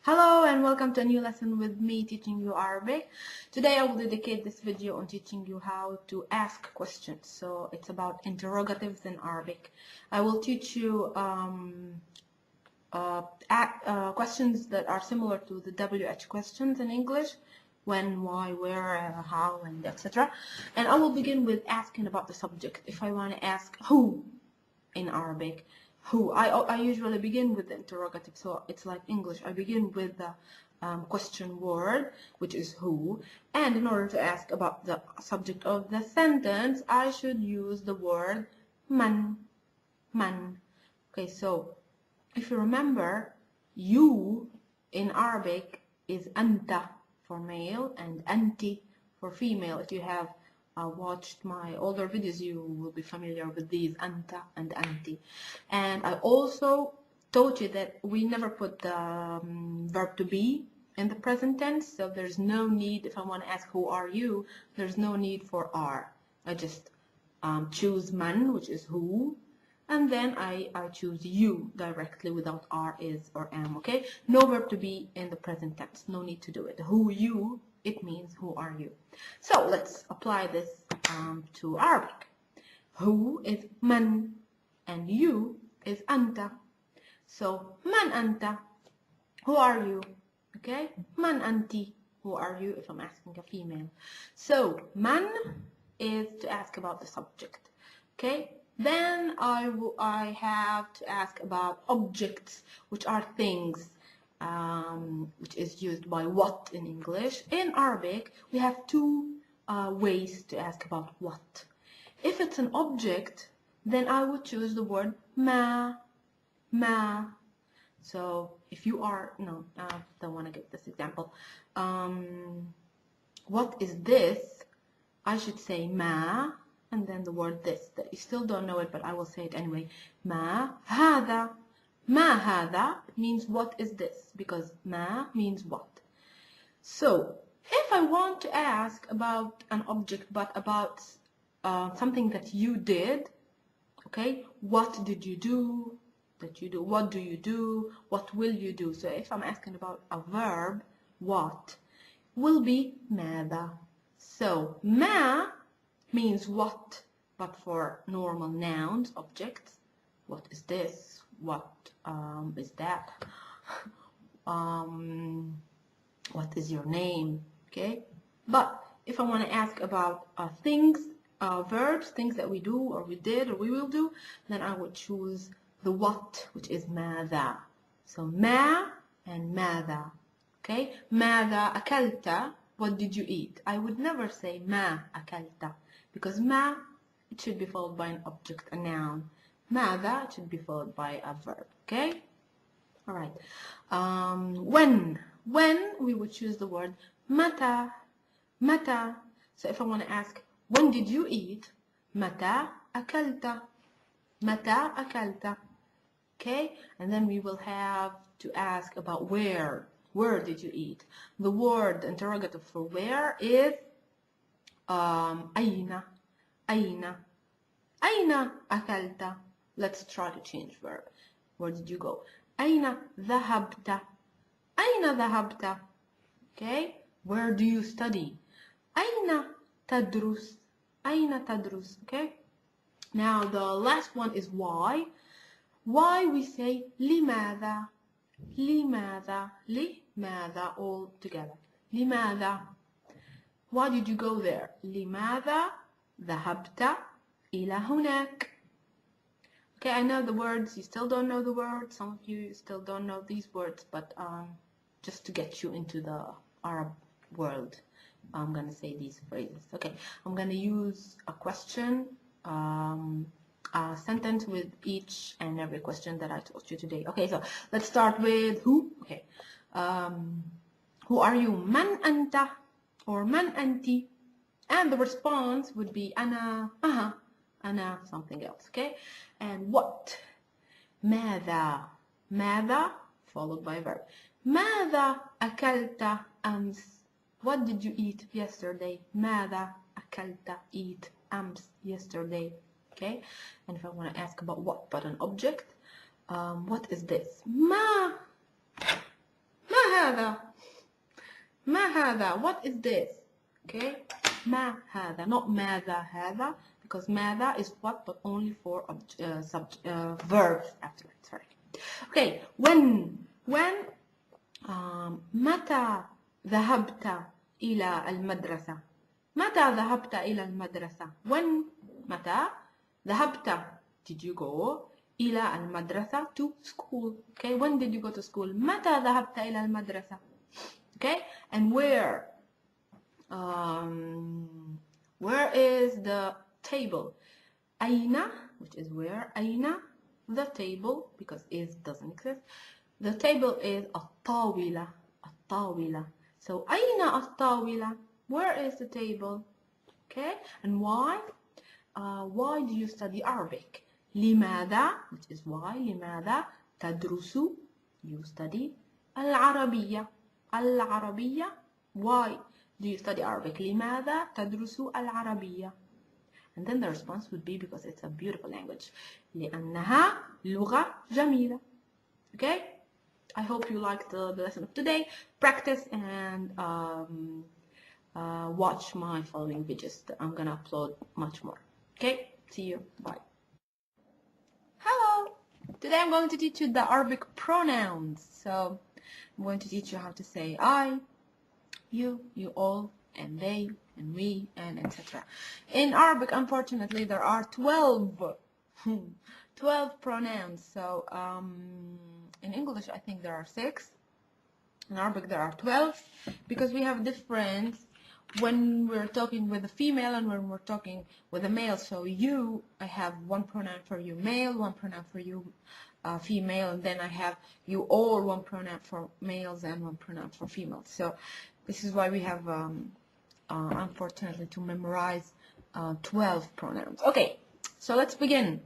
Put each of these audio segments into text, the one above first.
Hello and welcome to a new lesson with me teaching you Arabic. Today I will dedicate this video on teaching you how to ask questions. So it's about interrogatives in Arabic. I will teach you questions that are similar to the WH questions in English. When, why, where, how, and etc. And I will begin with asking about the subject. If I want to ask who in Arabic, who, I usually begin with the interrogative, so it's like English. I begin with the question word, which is who, and in order to ask about the subject of the sentence, I should use the word man. Okay, so if you remember, you in Arabic is anta for male and anti for female. If you have watched my older videos, you will be familiar with these, anta and anti. And I also taught you that we never put the verb to be in the present tense, so there's no need, if I want to ask who are you, there's no need for are. I just choose man, which is who, and then I choose you directly without are, is, or am, okay? No verb to be in the present tense, no need to do it. Who, you, it means who are you. So let's apply this to Arabic. Who is man and you is anta. So man anta, who are you? Okay, man anti, who are you if I'm asking a female. So man is to ask about the subject. Okay, then I have to ask about objects, which are things, which is used by what in English. In Arabic, we have two ways to ask about what. If it's an object, then I would choose the word ma. So if you are, no, I don't want to get this example. What is this? I should say ma, and then the word this. That you still don't know it, but I will say it anyway. Ma hada. Ma hada means what is this, because ma means what. So if I want to ask about an object, but about something that you did, okay, what did you do, what do you do, what will you do. So if I'm asking about a verb, what will be ماذا. So ma means what, but for normal nouns, objects. What is this? What is that? What is your name? Okay. But if I want to ask about things, verbs, things that we do or we did or we will do, then I would choose the what, which is ماذا. So ma and ماذا. Okay. ماذا أكلت? What did you eat? I would never say ما أكلت, because ma, it should be followed by an object, a noun. ماذا, it should be followed by a verb. Okay. All right. When we would choose the word متى. So if I want to ask, when did you eat? متى أكلت. Okay, and then we will have to ask about where. Where did you eat? The word interrogative for where is أين أكلت. Let's try to change verb. Where did you go? أين ذهبت. Okay, where do you study? أين تدرس. Okay, now the last one is why. Why we say لماذا, all together. لماذا. Why did you go there? لماذا ذهبت إلى هناك. Okay, I know the words, you still don't know the words, some of you still don't know these words, but just to get you into the Arab world, I'm gonna say these phrases. Okay, I'm gonna use a question, a sentence with each and every question that I taught you today. Okay, so let's start with who. Okay, who are you? Man anta or man anti, and the response would be ana, ana, something else. Okay, and what? ماذا followed by verb. ماذا أكلت أمس. What did you eat yesterday? ماذا أكلت, eat, أمس, yesterday. Okay, and if I want to ask about what but an object, what is this? ما هذا ما هذا what is this okay ما هذا not ماذا هذا because ماذا is what but only for verbs after it sorry okay when متى ذهبت إلى المدرسة متى ذهبت إلى المدرسة when متى ذهبت did you go إلى المدرسة to school okay when did you go to school متى ذهبت إلى المدرسة okay and where is the table أين which is where أين the table because is doesn't exist the table is الطاولة الطاولة so أين الطاولة where is the table okay and why do you study Arabic لماذا which is why لماذا تدرس you study العربية العربية why do you study Arabic لماذا تدرس العربية and then the response would be because it's a beautiful language لأنها لغة جميلة okay I hope you liked the lesson of today practice and watch my following videos that I'm gonna upload much more okay see you bye hello today I'm going to teach you the Arabic pronouns so I'm going to teach you how to say I you all and they and we and etc. In Arabic unfortunately there are 12 pronouns so in English I think there are 6 in Arabic there are 12 because we have difference when we're talking with a female and when we're talking with a male so you I have one pronoun for you male one pronoun for you female and then I have you all one pronoun for males and one pronoun for females so this is why we have unfortunately to memorize 12 pronouns okay so let's begin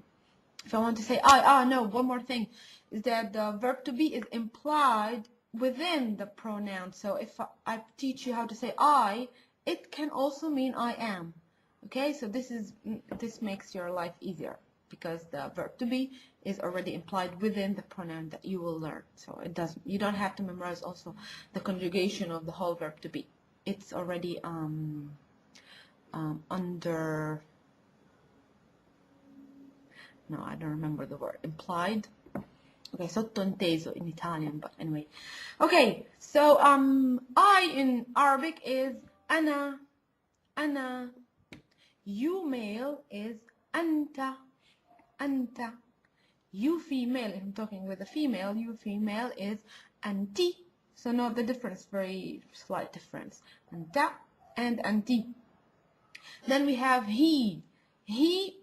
if I want to say I no one more thing is that the verb to be is implied within the pronoun so if I teach you how to say I it can also mean I am okay so this makes your life easier because the verb to be is already implied within the pronoun that you will learn so you don't have to memorize also the conjugation of the whole verb to be it's already under no I don't remember the word implied okay sottointeso in Italian but anyway okay so I in Arabic is أنا you male is أنت you female if I'm talking with a female you female is أنتِ so note the difference very slight difference أنت and أنتِ then we have he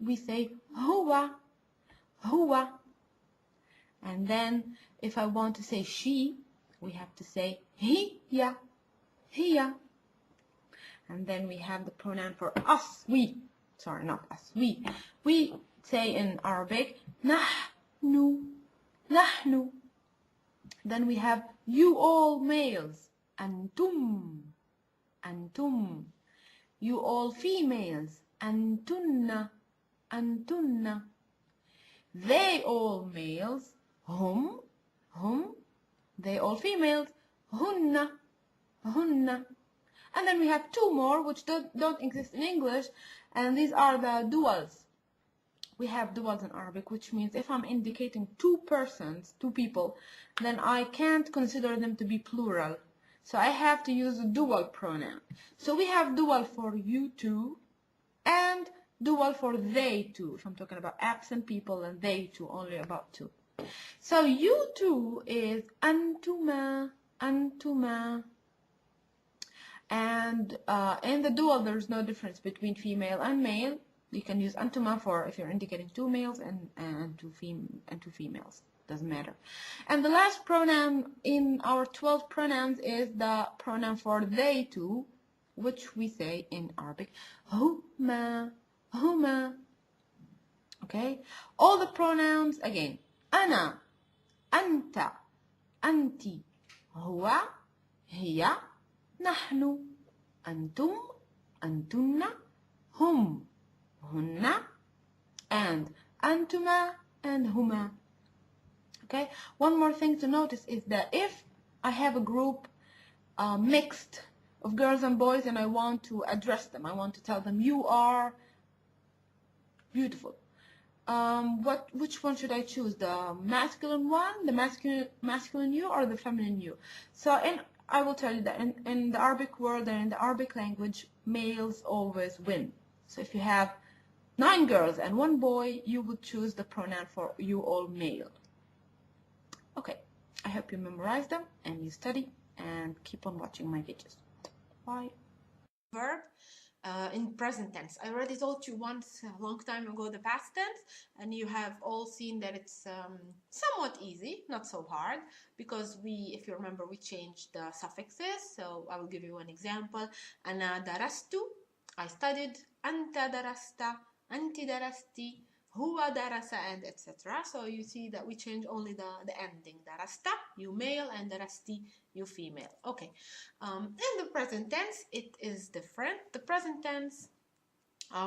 we say هو and then if I want to say she we have to say هي and then we have the pronoun for us we sorry not us we say in Arabic نحن then we have you all males أنتم you all females أنتن they all males هم they all females هن and then we have 2 more which don't exist in English and these are the duals we have duals in Arabic which means if I'm indicating 2 persons 2 people then I can't consider them to be plural so I have to use a dual pronoun so we have dual for you two and dual for they two if I'm talking about absent people and they two only about 2 so you two is أنتما and in the dual there's no difference between female and male you can use أنتما for if you're indicating 2 males and two females doesn't matter and the last pronoun in our 12 pronouns is the pronoun for they two which we say in Arabic هما okay all the pronouns again أنا أنت أنتِ هو هي نحن أنتم أنتن هم هن and أنتما and هما okay one more thing to notice is that if I have a group mixed of girls and boys, and I want to address them. I want to tell them, you are beautiful. Which one should I choose? The masculine one, the masculine you, or the feminine you? So I will tell you that in the Arabic world and in the Arabic language, males always win. So if you have 9 girls and 1 boy, you would choose the pronoun for you all male. Okay, I hope you memorize them and you study and keep on watching my videos. Bye. Verb in present tense. I already told you once a long time ago the past tense, and you have all seen that it's somewhat easy, not so hard, because if you remember, we changed the suffixes. So I will give you an example. Ana darastu, I studied. Anta darasta, anti darasti, huwa darasa, and etc. So you see that we change only the ending. Darasta, you male, and darasti, you female. Okay. In the present tense, it is different. The present tense,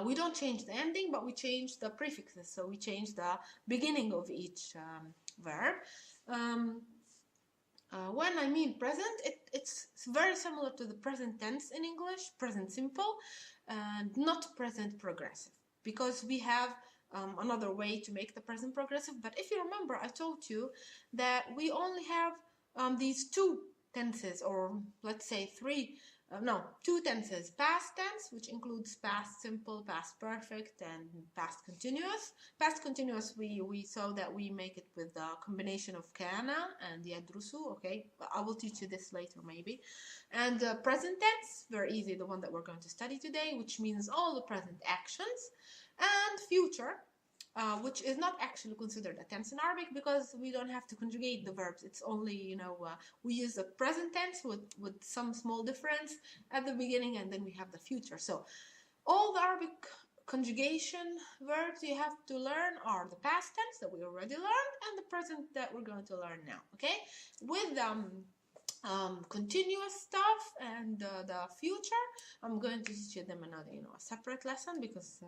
we don't change the ending, but we change the prefixes. So we change the beginning of each verb. When I mean present, it's very similar to the present tense in English, present simple, and not present progressive, because we have another way to make the present progressive. But if you remember, I told you that we only have these 2 tenses, or let's say 2 tenses: past tense, which includes past simple, past perfect, and past continuous. Past continuous, we saw that we make it with a combination of kana and yadrusu. Okay, I will teach you this later maybe. And present tense, very easy, the one that we're going to study today, which means all the present actions. And future, which is not actually considered a tense in Arabic, because we don't have to conjugate the verbs. It's only, we use the present tense with some small difference at the beginning, and then we have the future. So all the Arabic conjugation verbs you have to learn are the past tense that we already learned, and the present that we're going to learn now. Okay, with continuous stuff and the future, I'm going to teach you them another, a separate lesson, because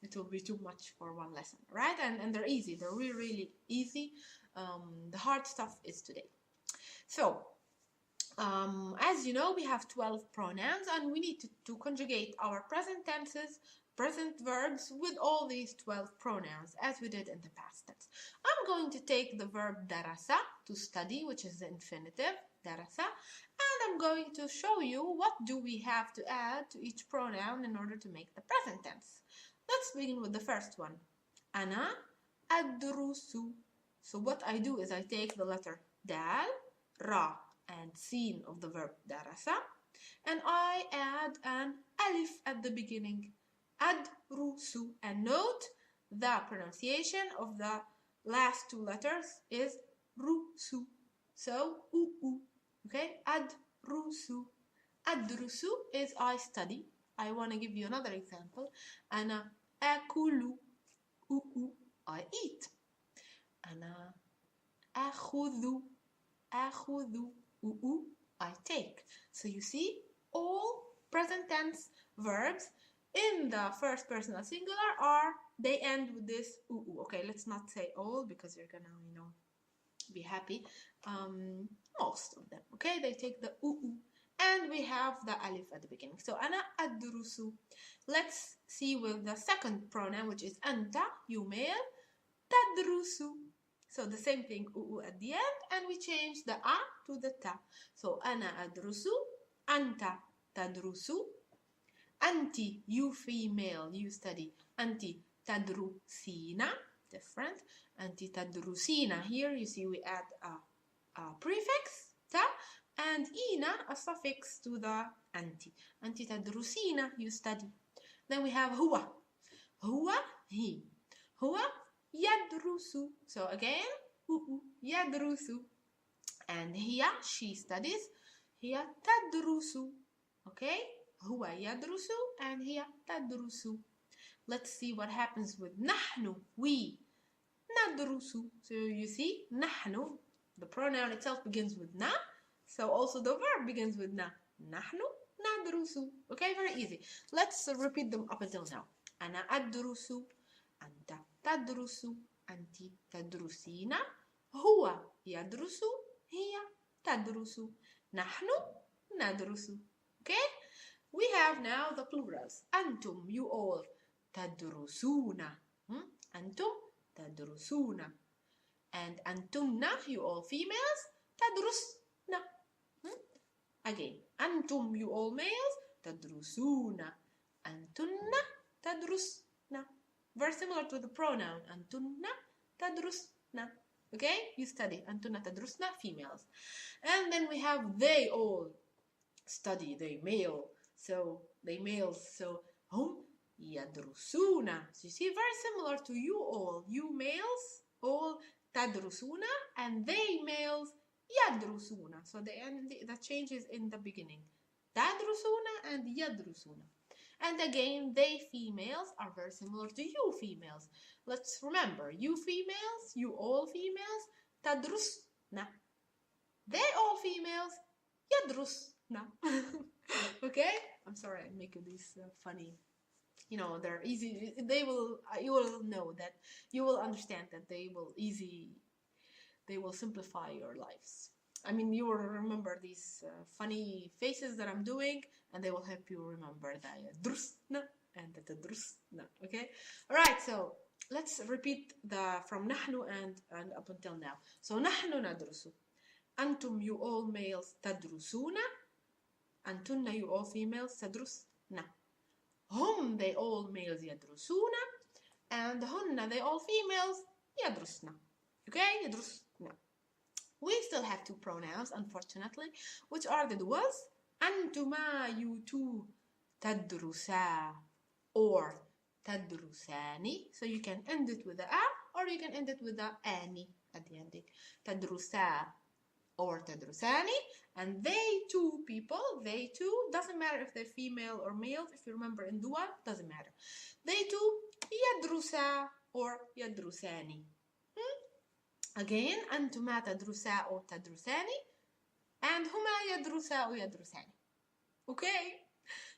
it will be too much for one lesson, right? And they're easy. They're really, really easy. The hard stuff is today. So, as you know, we have 12 pronouns, and we need to conjugate our present tenses, present verbs with all these 12 pronouns, as we did in the past tense. I'm going to take the verb darasa, to study, which is the infinitive, darasa, and I'm going to show you what do we have to add to each pronoun in order to make the present tense. Let's begin with the first one. Ana adrusu. So what I do is I take the letter dal, ra, and sin of the verb darasa, and I add an alif at the beginning. Adrusu. And note the pronunciation of the last 2 letters is rusu. So u. Okay? Adrusu. Adrusu is I study. I want to give you another example. Ana akulu. I eat. Ana akhudhu. I take. So you see, all present tense verbs in the first personal singular they end with this Okay, let's not say all, because you're gonna, be happy. Most of them, okay, they take the and we have the alif at the beginning. So ana adrusu. Let's see with the second pronoun, which is anta, you male, tadrusu. So the same thing, at the end, and we change the a to the ta. So ana adrusu, anta tadrusu, anti, you female, you study, anti tadrusina, different, anti tadrusina. Here you see we add a prefix, ta, and ina, a suffix to the anti. Anti tadrusina, you study. Then we have huwa. Huwa, he. Huwa yadrusu. So again, yadrusu. And hiya, she studies. Hiya tadrusu. Okay? Huwa yadrusu and hiya tadrusu. Let's see what happens with nahnu, we. Nadrusu. So you see, nahnu, the pronoun itself begins with na. So also the verb begins with na. Nahnu nadrusu. Okay, very easy. Let's repeat them up until now. Ana adrusu, anta tadrusu, anti tadrusina, huwa yadrusu, hiya تدرس. نحن ندرس. Okay? We have now the plurals. أنتم, you all. تدرسون. أنتم تدرسون. And أنتن, you all females. تدرسن. Again. أنتم, you all males. تدرسون. أنتن تدرسن. Very similar to the pronoun. أنتن تدرسن. Okay? You study. أنتن تدرسن, females. And then we have they all study. They male. So they males. So هم يدرسون. So you see, very similar to you all. You males all تدرسون, and they males يدرسون. So the changes in the beginning. تدرسون and يدرسون. And again, they females are very similar to you females. Let's remember, you females, you all females, تدرسن. They all females, يدرسن. Okay? I'm sorry I make this funny. You know, they're easy. You will know that, you will understand that they will simplify your lives. I mean, you will remember these funny faces that I'm doing, and they will help you remember the drusna and the drusna. Okay? Alright, so let's repeat from نحن and up until now. So نحن ندرس. أنتم, you all males, تدرسون. أنتن, you all females, تدرسن. هم, they all males, يدرسون. And هن, they all females, يدرسن. Okay? يدرسن. We still have two pronouns, unfortunately, which are the duals. أنتما, you two, تدرسا or تدرساني. So you can end it with a or you can end it with a ani at the ending. تدرسا or تدرساني. And they two people, they two, doesn't matter if they're female or male, if you remember in dual, doesn't matter. They two, يدرسا or يدرساني. Again, أنتما تدرسا أو تدرساني, and هما يدرسا أو يدرساني. Okay?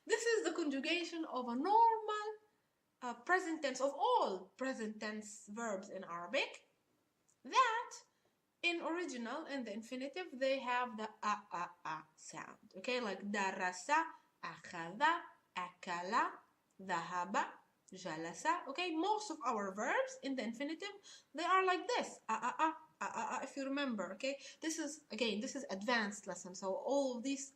This is the conjugation of a normal present tense, of all present tense verbs in Arabic, that in original, in the infinitive, they have the a sound. Okay? Like darasa, akhadha, akala, dhahaba, jalasa. Okay, most of our verbs in the infinitive, they are like this. If you remember. Okay, this is advanced lesson. So all these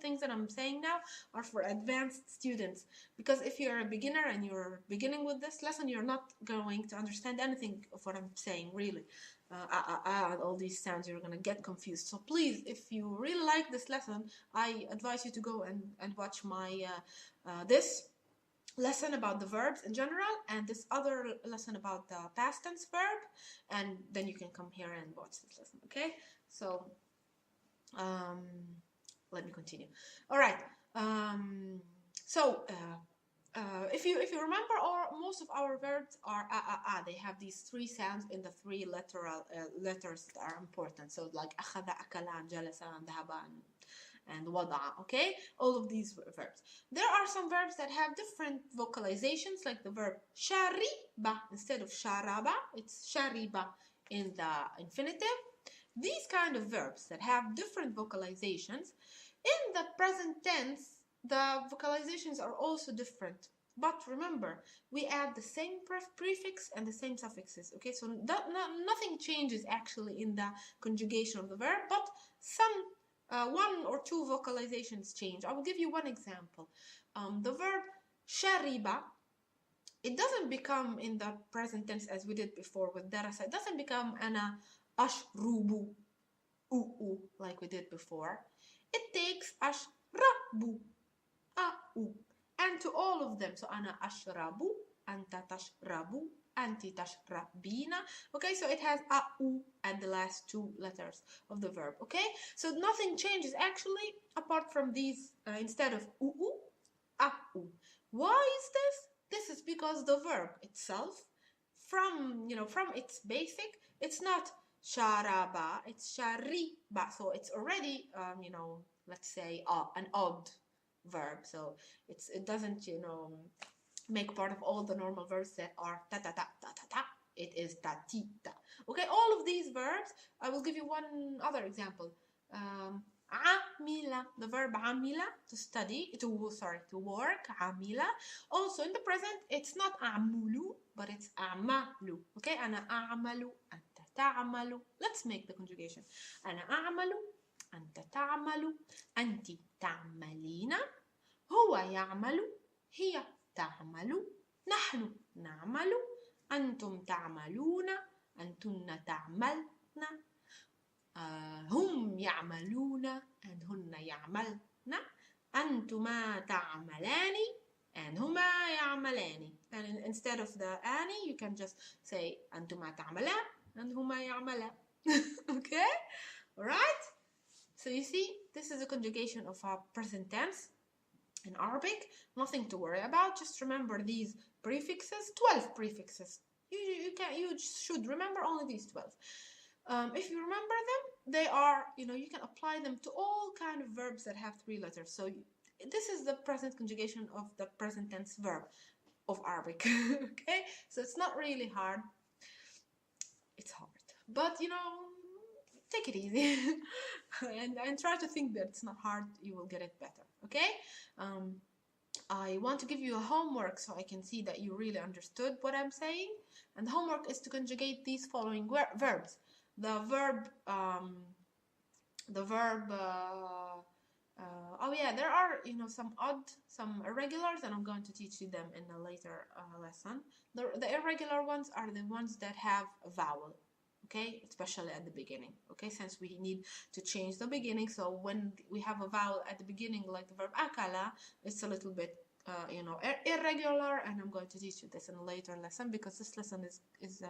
things that I'm saying now are for advanced students, because if you're a beginner and you're beginning with this lesson, you're not going to understand anything of what I'm saying, really. All these sounds, you're gonna get confused. So please, if you really like this lesson, I advise you to go and watch my this lesson about the verbs in general, and this other lesson about the past tense verb, and then you can come here and watch this lesson. Okay, so let me continue. All right, if you remember, most of our verbs are they have these three sounds in the three letters that are important. So like akhadha, akala, jalasa, and dhahaba, and wada'a. Okay, all of these verbs. There are some verbs that have different vocalizations, like the verb shariba. Instead of sharaba, it's shariba in the infinitive. These kind of verbs that have different vocalizations, in the present tense, the vocalizations are also different. But remember, we add the same prefix and the same suffixes. Okay, so nothing changes actually in the conjugation of the verb, but some one or two vocalizations change. I will give you one example. The verb shariba, it doesn't become in the present tense as we did before with darasa. It doesn't become ana ashrubu like we did before. It takes ashrabu au, and to all of them. So ana ashrabu, anta tashrabu, anti tashrabina. Okay, so it has au at the last two letters of the verb. Okay, so nothing changes actually apart from these. Instead of au, why is this? This is because the verb itself, from its basic, it's not sharaba, it's shariba. So it's already let's say an odd verb. So it doesn't make part of all the normal verbs that are ta ta ta ta ta ta. It is ta ti ta. Okay, all of these verbs. I will give you one other example. عاملة, the verb عاملة, to study, to work, عاملة. Also in the present, it's not أعمل, but it's أعمل. Okay, أنا أعمل, أنت تعمل. Let's make the conjugation. أنا أعمل, أنت تعمل, أنت تعملين, هو يعمل, هي تعمل, نحن نعمل, أنتم تعملون, أنتن تعملن, هم يعملون and هن يعملن, أنتما تعملان and هما يعملان. And instead of the أني, you can just say أنتما تعملان and هما يعملان. Okay? Alright? So you see, this is a conjugation of a present tense in Arabic. Nothing to worry about. Just remember these prefixes, 12 prefixes. You should remember only these 12. If you remember them, they are, you can apply them to all kind of verbs that have 3 letters. So this is the present conjugation of the present tense verb of Arabic. Okay, so it's not really hard. It's hard, but take it easy and try to think that it's not hard. You will get it better. Okay. I want to give you a homework so I can see that you really understood what I'm saying. And the homework is to conjugate these following verbs. The verb, oh yeah, there are, some odd, some irregulars, and I'm going to teach you them in a later lesson. The irregular ones are the ones that have a vowel, okay, especially at the beginning, okay, since we need to change the beginning. So when we have a vowel at the beginning, like the verb akala, it's a little bit, irregular, and I'm going to teach you this in a later lesson because this lesson is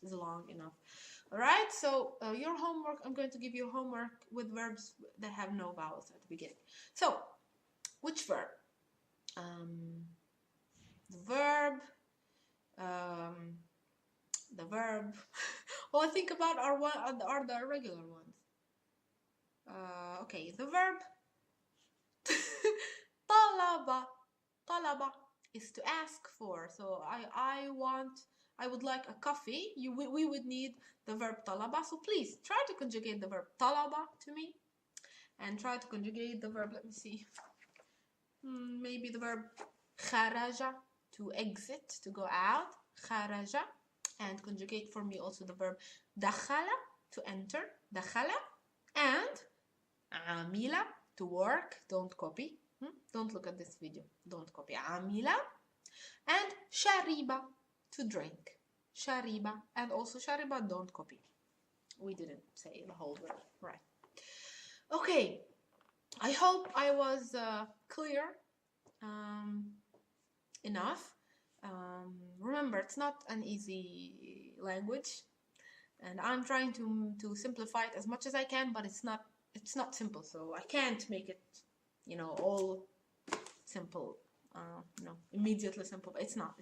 long enough. All right, so your homework, I'm going to give you homework with verbs that have no vowels at the beginning. So, which verb? The verb. All I think about are the irregular ones. Okay, the verb talaba is to ask for. So I would like a coffee. We would need the verb talaba. So please try to conjugate the verb talaba to me, and try to conjugate the verb. Let me see. Maybe the verb kharaja, to exit, to go out. Kharaja, and conjugate for me also the verb dakhala, to enter. Dakhala, and amila, to work. Don't copy. Don't look at this video. Don't copy. Amila, and shariba, to drink. Shariba, and also shariba, don't copy. We didn't say the whole word, right? Okay, I hope I was clear enough. Remember, it's not an easy language, and I'm trying to simplify it as much as I can, but it's not simple, so I can't make it, all simple. Immediately simple, but it's not.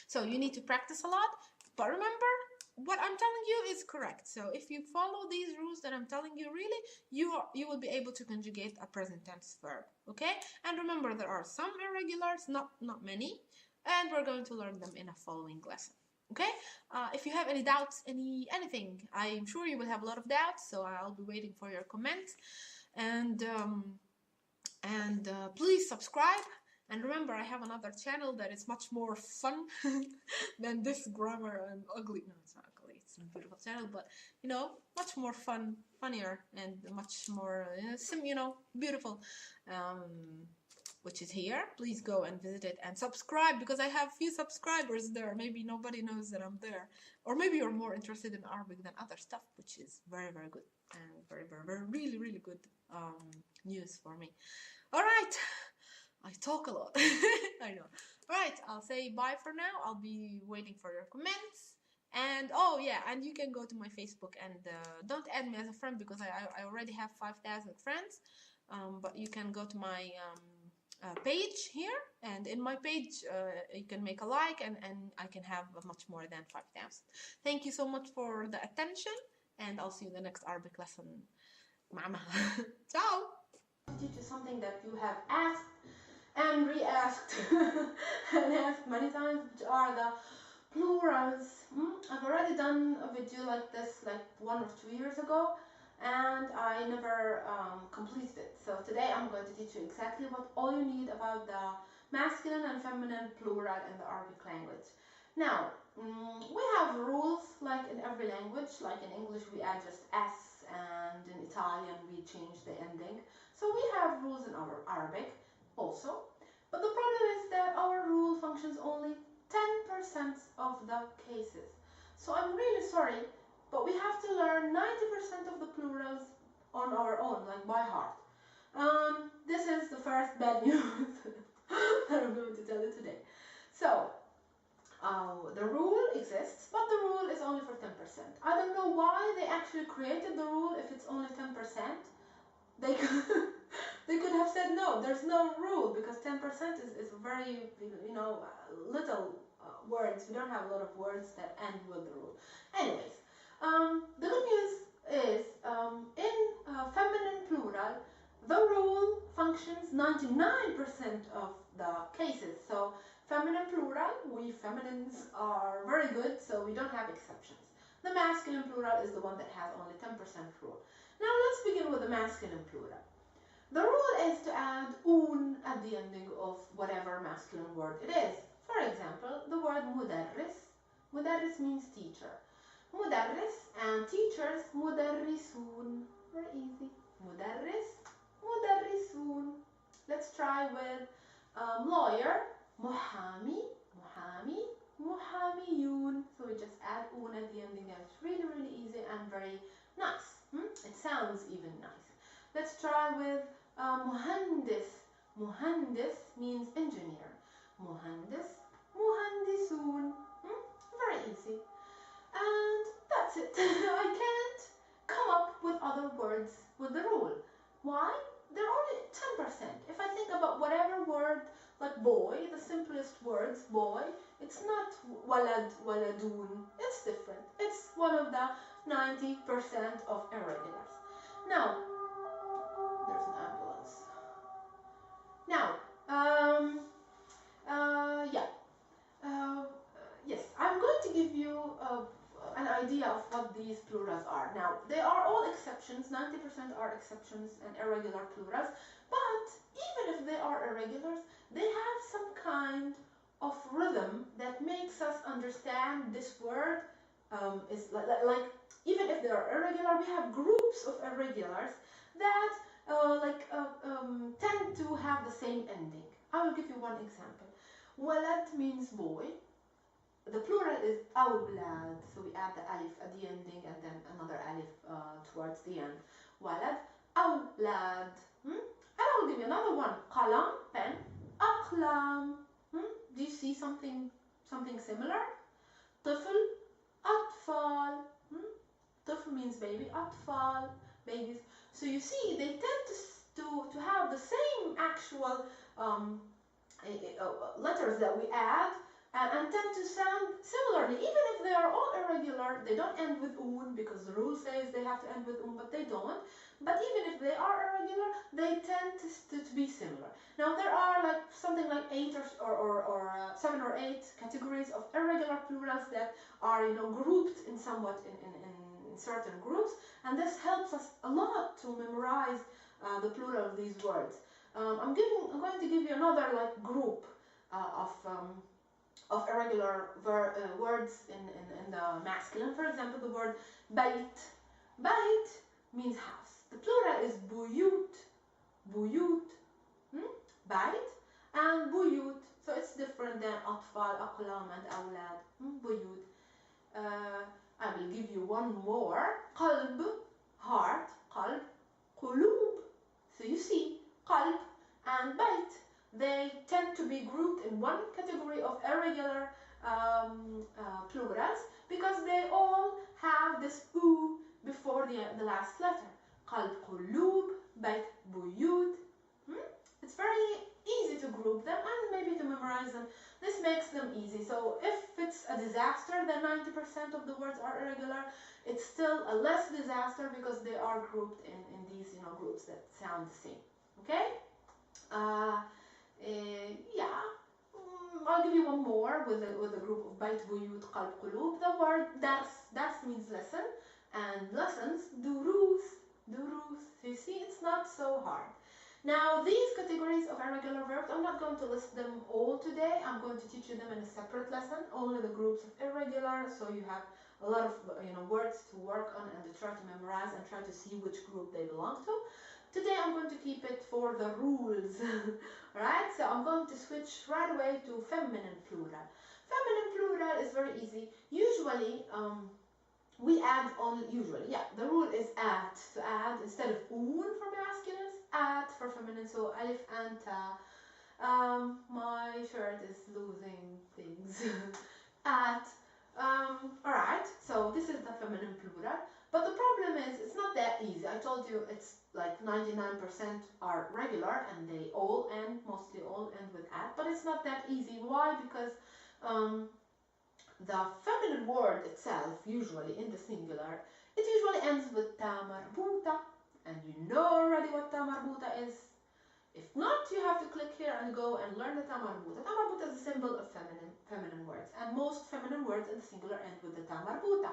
So you need to practice a lot, but remember, what I'm telling you is correct. So if you follow these rules that I'm telling you, really, you will be able to conjugate a present tense verb, okay? And remember, there are some irregulars, not many, and we're going to learn them in a following lesson, okay? If you have any doubts, anything, I'm sure you will have a lot of doubts, so I'll be waiting for your comments, and please subscribe. And remember, I have another channel that is much more fun than this grammar and ugly. No, it's not ugly. It's a beautiful channel, but much more funnier, and much more, beautiful. Which is here. Please go and visit it and subscribe, because I have few subscribers there. Maybe nobody knows that I'm there, or maybe you're more interested in Arabic than other stuff, which is very, very good, and very, very, very, really, really good news for me. All right. I talk a lot. I know. Alright, I'll say bye for now. I'll be waiting for your comments. And oh yeah, and you can go to my Facebook, and don't add me as a friend, because I already have 5,000 friends. But you can go to my page here, and in my page you can make a like, and I can have much more than 5,000. Thank you so much for the attention, and I'll see you in the next Arabic lesson. Mama. Ciao! To something that you have asked and re-asked and asked many times, which are the plurals. I've already done a video like this like 1 or 2 years ago, and I never completed it. So today I'm going to teach you exactly what all you need about the masculine and feminine plural in the Arabic language. Now, we have rules like in every language. Like in English we add just S, and in Italian we change the ending. So we have rules in our Arabic also. But the problem is that our rule functions only 10% of the cases. So I'm really sorry, but we have to learn 90% of the plurals on our own, like by heart. This is the first bad news that I'm going to tell you today. So, the rule exists, but the rule is only for 10%. I don't know why they actually created the rule if it's only 10%. They could, they could have said no, there's no rule, because 10% is very, little words. We don't have a lot of words that end with the rule. Anyways, the good news is in feminine plural, the rule functions 99% of the cases. So feminine plural, we feminines are very good, so we don't have exceptions. The masculine plural is the one that has only 10% rule. Now let's begin with the masculine plural. The rule is to add un at the ending of whatever masculine word it is. For example, the word mudarris. Mudarris means teacher. Mudarris and teachers, mudarrisun. Very easy. Mudarris, mudarrisun. Let's try with lawyer, muhami, muhami, muhamiyun. So we just add un at the ending, and it's really, really easy and very nice. It sounds even nice. Let's try with muhandis. Muhandis means engineer. Muhandis, muhandisun. Very easy. And that's it. I can't come up with other words with the rule. Why? They're only 10%. If I think about whatever word, like boy, the simplest words, boy, it's not walad, waladun. It's different. It's one of the 90% of irregulars. Now, there's an ambulance. Now, yes, I'm going to give you an idea of what these plurals are. Now, they are all exceptions. 90% are exceptions and irregular plurals. But even if they are irregulars, they have some kind of rhythm that makes us understand this word is like even if they are irregular, we have groups of irregulars that tend to have the same ending. I will give you one example. Walad means boy. The plural is awlad, so we add the alif at the ending and then another alif towards the end. Walad, awlad. And I will give you another one. Qalam, pen, aqlam. Do you see something similar? Tifl, atfal. Tifl means baby, atfal, babies. So you see, they tend to have the same actual letters that we add and tend to sound similarly. Even if they are all irregular, they don't end with un because the rule says they have to end with but they don't. But even if they are irregular, they tend to be similar. Now there are like something like 8 or 7 or 8 categories of irregular plurals that are grouped in somewhat in certain groups, and this helps us a lot to memorize the plural of these words. I'm going to give you another like group of irregular words in the masculine. For example, the word bait. Bait means house. The plural is buyut. Buyut. Bait and buyut. So it's different than atfal, aqlam and awlad. Buyut. I will give you one more. Qalb, heart. Qalb, qulub. So you see, qalb and bait, they tend to be grouped in one category of irregular plurals because they all have this u before the last letter. Qalb, qulub, bait, buyut. It's very easy to group them and maybe to memorize them. This makes them easy. So if it's a disaster that 90% of the words are irregular, it's still a less disaster because they are grouped in these groups that sound the same. Okay? I'll give you one more with a group of bait, buyut, qalb, qulub. The word dars. Dars means lesson, and lessons, durus. so hard. Now, these categories of irregular verbs, I'm not going to list them all today. I'm going to teach you them in a separate lesson, only the groups of irregular, so you have a lot of words to work on and to try to memorize and try to see which group they belong to. Today I'm going to keep it for the rules. Alright, so I'm going to switch right away to feminine plural. Feminine plural is very easy. Usually, we add on, the rule is at. So add instead of un for masculine, at for feminine. So alif and ta. My shirt is losing things. At. Alright, so this is the feminine plural. But the problem is, it's not that easy. I told you it's like 99% are regular and they all end, mostly all end with at. But it's not that easy. Why? Because the feminine word itself, usually in the singular, it usually ends with ta marbuta, and you know already what ta marbuta is. If not, you have to click here and go and learn the ta marbuta. Ta marbuta is a symbol of feminine words, and most feminine words in the singular end with the ta marbuta.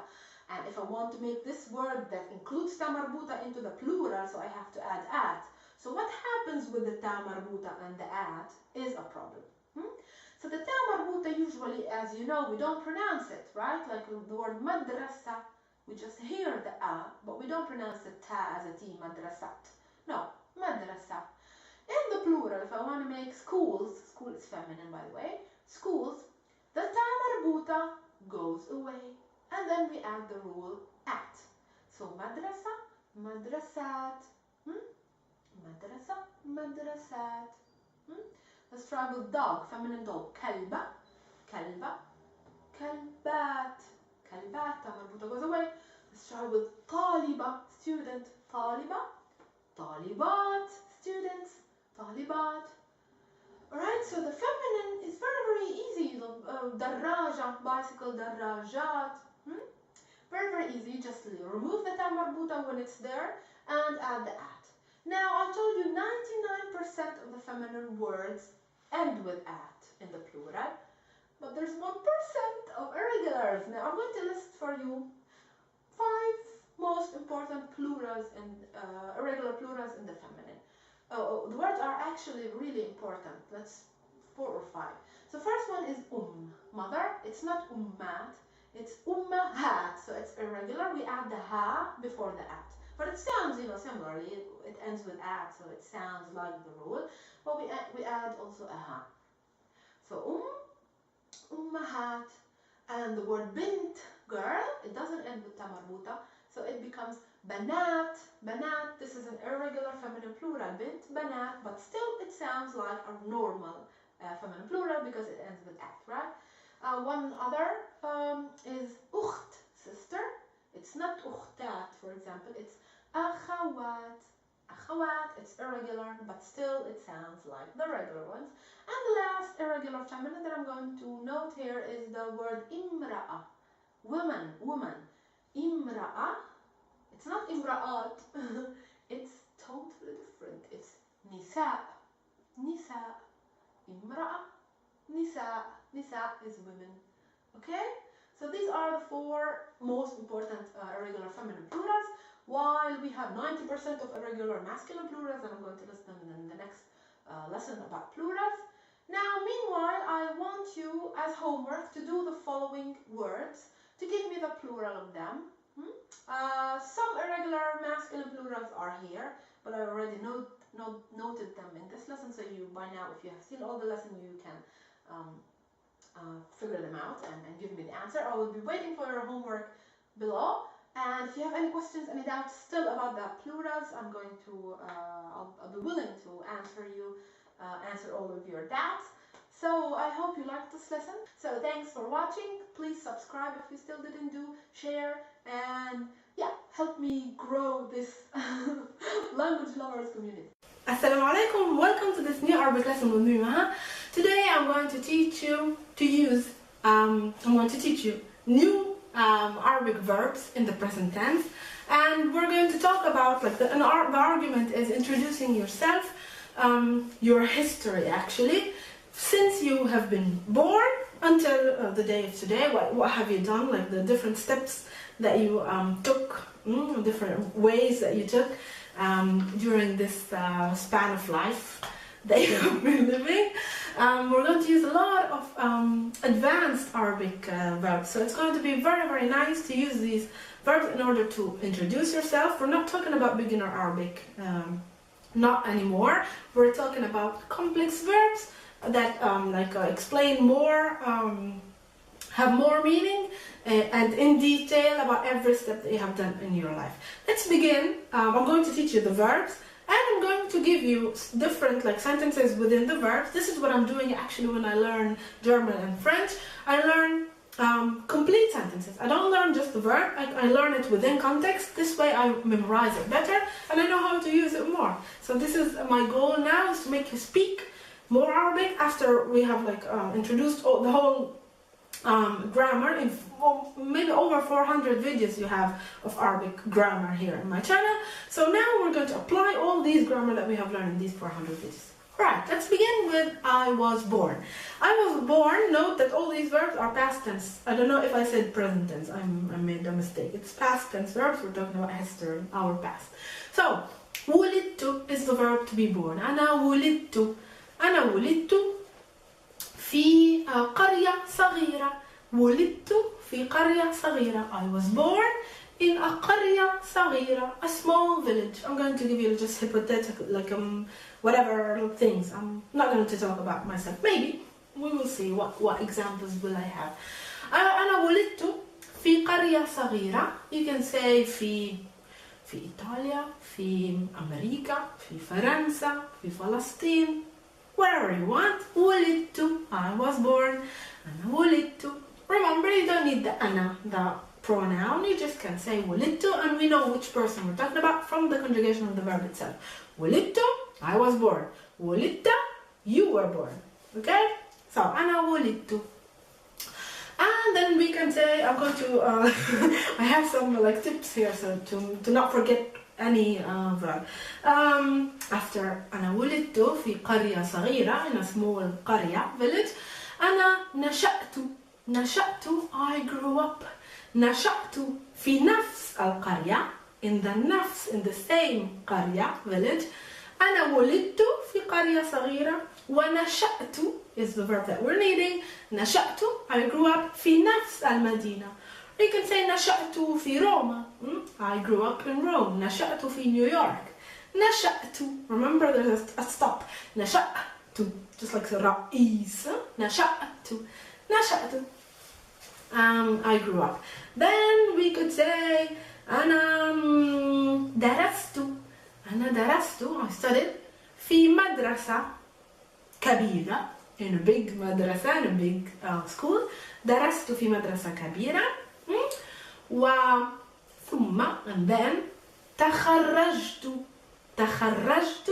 And if I want to make this word that includes ta marbuta into the plural, so I have to add at. So what happens with the ta marbuta and the at is a problem. So the ta marbuta usually, as you know, we don't pronounce it, right? Like the word madrasa, we just hear the a, but we don't pronounce the ta as a t, madrasat. No, madrasa. In the plural, if I want to make schools, school is feminine by the way, schools, the ta marbuta goes away. And then we add the rule at. So madrasa, madrasat. Madrasa, madrasat. Let's try with dog, feminine dog. Kalba, kalba, kalbat. Kalbat, ta marbuta goes away. Let's try with taliba, student. Taliba, talibat, students. Talibat. Alright, so the feminine is very, very easy. Daraja, bicycle, darajat. Very, very easy. Just remove the ta marbuta when it's there and add the at. Now, I told you 99% of the feminine words end with at in the plural, but there's 1% of irregulars. Now, I'm going to list for you 5 most important plurals and irregular plurals in the feminine. The words are actually really important. That's 4 or 5. So first one is mother. It's not ummat, it's ummahat. So it's irregular. We add the ha before the at. But it sounds, similarly. It ends with at, so it sounds like the rule. But we add also a ha. So ummahat, and the word bint, girl, it doesn't end with ta marbuta, so it becomes banat. Banat, this is an irregular feminine plural, bint, banat, but still it sounds like a normal feminine plural because it ends with at, right? One other is ukht, sister. It's not ukhtat, for example, it's akhawat. Akhawat, it's irregular, but still it sounds like the regular ones. And the last irregular feminine that I'm going to note here is the word imra'a, woman, woman. Imra'a, it's not imra'at, it's totally different. It's nisa, nisa, imra'a, nisa, nisa is women. Okay? So these are the 4 most important irregular feminine plurals, while we have 90% of irregular masculine plurals, and I'm going to list them in the next lesson about plurals. Now, meanwhile, I want you, as homework, to do the following words, to give me the plural of them. Some irregular masculine plurals are here, but I already noted them in this lesson, so you, by now, if you have seen all the lesson, you can figure them out and give me the answer. I will be waiting for your homework below. And if you have any questions, any doubts still about the plurals, I'm going to, I'll be willing to answer all of your doubts. So I hope you liked this lesson. So thanks for watching. Please subscribe if you still didn't do, share, and yeah, help me grow this language lovers community. Assalamu alaikum, welcome to this new Arabic lesson with me, Maha. Today I'm going to teach you new Arabic verbs in the present tense, and we're going to talk about, like, the argument is introducing yourself, your history actually, since you have been born until the day of today. What have you done, like the different steps that you took, different ways that you took during this span of life they have been living. We're going to use a lot of advanced Arabic verbs, so it's going to be very, very nice to use these verbs in order to introduce yourself. We're not talking about beginner Arabic, not anymore. We're talking about complex verbs that explain more, have more meaning, and in detail about every step that you have done in your life. Let's begin. I'm going to teach you the verbs, and I'm going to give you different sentences within the verbs. This is what I'm doing actually when I learn German and French. I learn complete sentences. I don't learn just the verb, I learn it within context. This way I memorize it better and I know how to use it more. So this is my goal now, is to make you speak more Arabic after we have introduced the whole grammar. In maybe over 400 videos you have of Arabic grammar here in my channel. So now we're going to apply all these grammar that we have learned in these 400 videos. Alright, let's begin with I was born. I was born. Note that all these verbs are past tense. I don't know if I said present tense. I made a mistake. It's past tense verbs. We're talking about history, our past. So, ولدت is the verb to be born. أنا ولدت. أنا ولدت في قرية صغيرة. ولدت في قرية صغيرة. I was born in a قرية صغيرة, a small village. I'm going to give you just hypothetical, whatever things. I'm not going to talk about myself. Maybe we will see what examples will I have. أنا ولدت في قرية صغيرة. You can say في إيطاليا, في أمريكا, في فرنسا, في فلسطين, wherever you want. ولدت. I was born. أنا ولدت. Remember, you don't need the أنا, the pronoun. You just can say ولدت, and we know which person we're talking about from the conjugation of the verb itself. ولدت, I was born. ولدت, you were born. Okay? So, أنا ولدت. And then we can say, I'm going to, I have some tips here, so to not forget any verb. After أنا ولدت في قرية صغيرة, in a small قرية, village. أنا نشأت. نشأت, I grew up. نشأت في نفس القرية, in the same قرية, village. أنا ولدت في قرية صغيرة. ونشأت is the verb that we're needing. نشأت, I grew up في نفس المدينة. You can say نشأت في روما. I grew up in Rome. نشأت في New York. نشأت, remember there's a stop. نشأت, just like the رئيس. نشأت. نشأت. I grew up. Then we could say أنا درست. أنا درست, I studied في مدرسة كبيرة, in a big مدرسة, in a big school. درست في مدرسة كبيرة. ثم, and then تخرجت. تخرجت,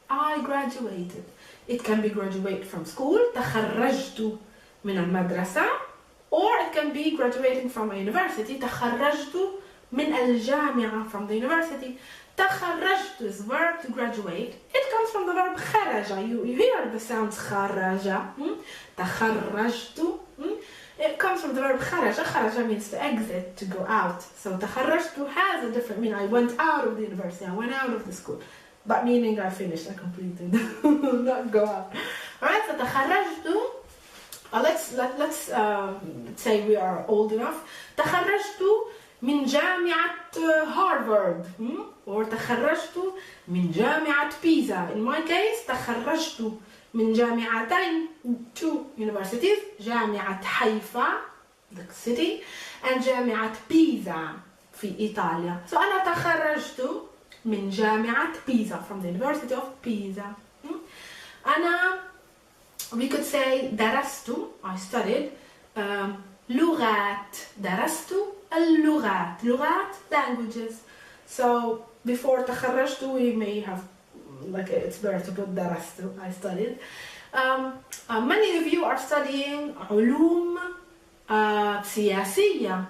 I graduated. It can be graduate from school. تخرجت من المدرسة. Or it can be graduating from a university. تخرجت من الجامعة, from the university. تخرجت is verb to graduate. It comes from the verb خرج. You hear the sounds خرج. تخرجت. It comes from the verb خرج. خرج means to exit, to go out. So تخرجت has a different meaning. I went out of the university. I went out of the school. But meaning I finished, I completed. Not go out. Alright, so تخرجت. Let's say we are old enough. تخرجت من جامعة هارفارد. Or تخرجت من جامعة بيزا. In my case, تخرجت من جامعتين, 2 universities. جامعة حيفا, the city, and جامعة بيزا في إيطاليا. So أنا تخرجت من جامعة بيزا, from the University of Pisa. أنا, we could say درست, I studied لغات. درست اللغات. لغات, languages. So before تخرجت we may have, it's better to put درست, I studied. Many of you are studying علوم سياسية.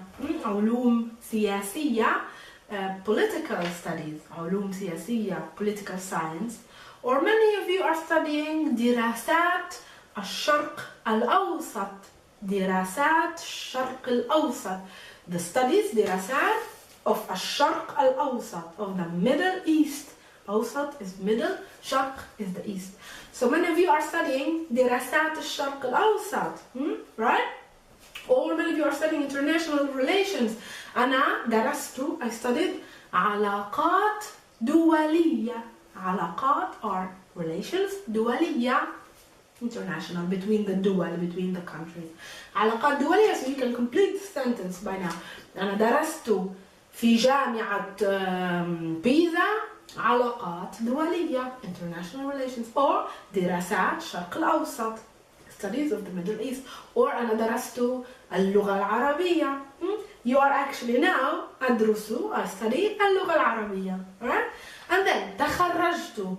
علوم سياسية, political studies. علوم سياسية, political science. Or many of you are studying دراسات الشرق الأوسط. دراسات الشرق الأوسط. The studies, دراسات of الشرق الأوسط, of the Middle East. أوسط is middle, شرق is the east. So many of you are studying دراسات الشرق الأوسط, right? Or many of you are studying international relations. أنا درست, I studied علاقات دولية. علاقات are relations, دولية international, between the dual, between the countries. علاقات دولية, so you can complete the sentence by now. أنا درست في جامعة بيزا علاقات دولية, international relations. Or دراسات الشرق الأوسط, studies of the Middle East. Or أنا درست اللغة العربية. You are actually now أدرس, I study اللغة العربية, right? And then تخرجت,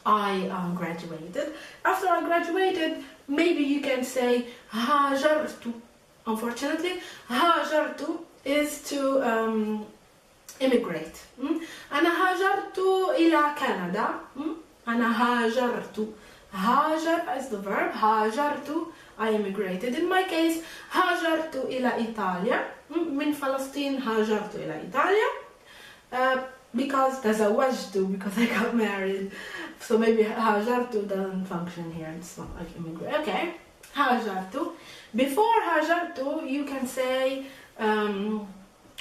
I graduated. After I graduated, maybe you can say هاجرت. Unfortunately, هاجرت is to immigrate. أنا هاجرت إلى كندا. أنا هاجرت. هاجر is the verb. هاجرت, I immigrated. In my case, هاجرت إلى إيطاليا. من فلسطين هاجرت إلى إيطاليا. Because تزوجت, because I got married. So maybe هاجرت doesn't function here. It's not like immigrate. Okay. هاجرت. Before هاجرت, you can say,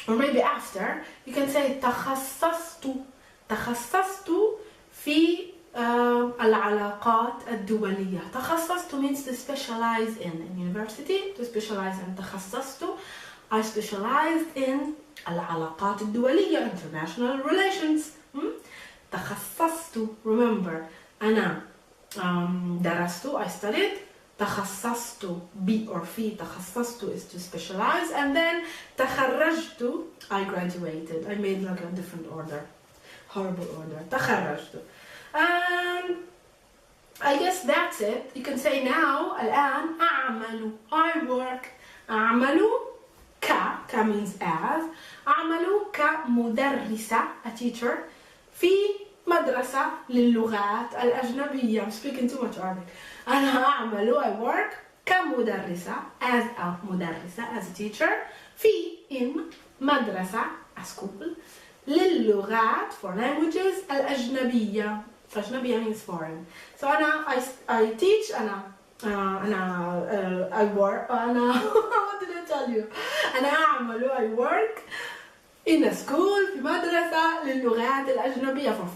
or maybe after, you can say تخصصت. تخصصت في العلاقات الدولية. تخصصت means to specialize in university, to specialize in. تخصصت, I specialized in العلاقات الدولية, international relations. تخصصت, remember, أنا درست, I studied. تخصصت, be or في, تخصصت is to specialize. And then تخرجت, I graduated. I made like a different order, horrible order. تخرجت. I guess that's it. You can say now, الآن أعمل, I work. أعمل ك means as. أعمل كمدرسة, a teacher, في مدرسة للغات الأجنبية. I'm speaking too much Arabic. أنا أعمل, I work كمدرسة, as a مدرسة, as a teacher, في in مدرسة, a school, للغات for languages الأجنبية. أجنبية means foreign. So I teach. I work. What did I tell you? أنا أعمل, I work in a school, في مدرسة للغات الأجنبية, for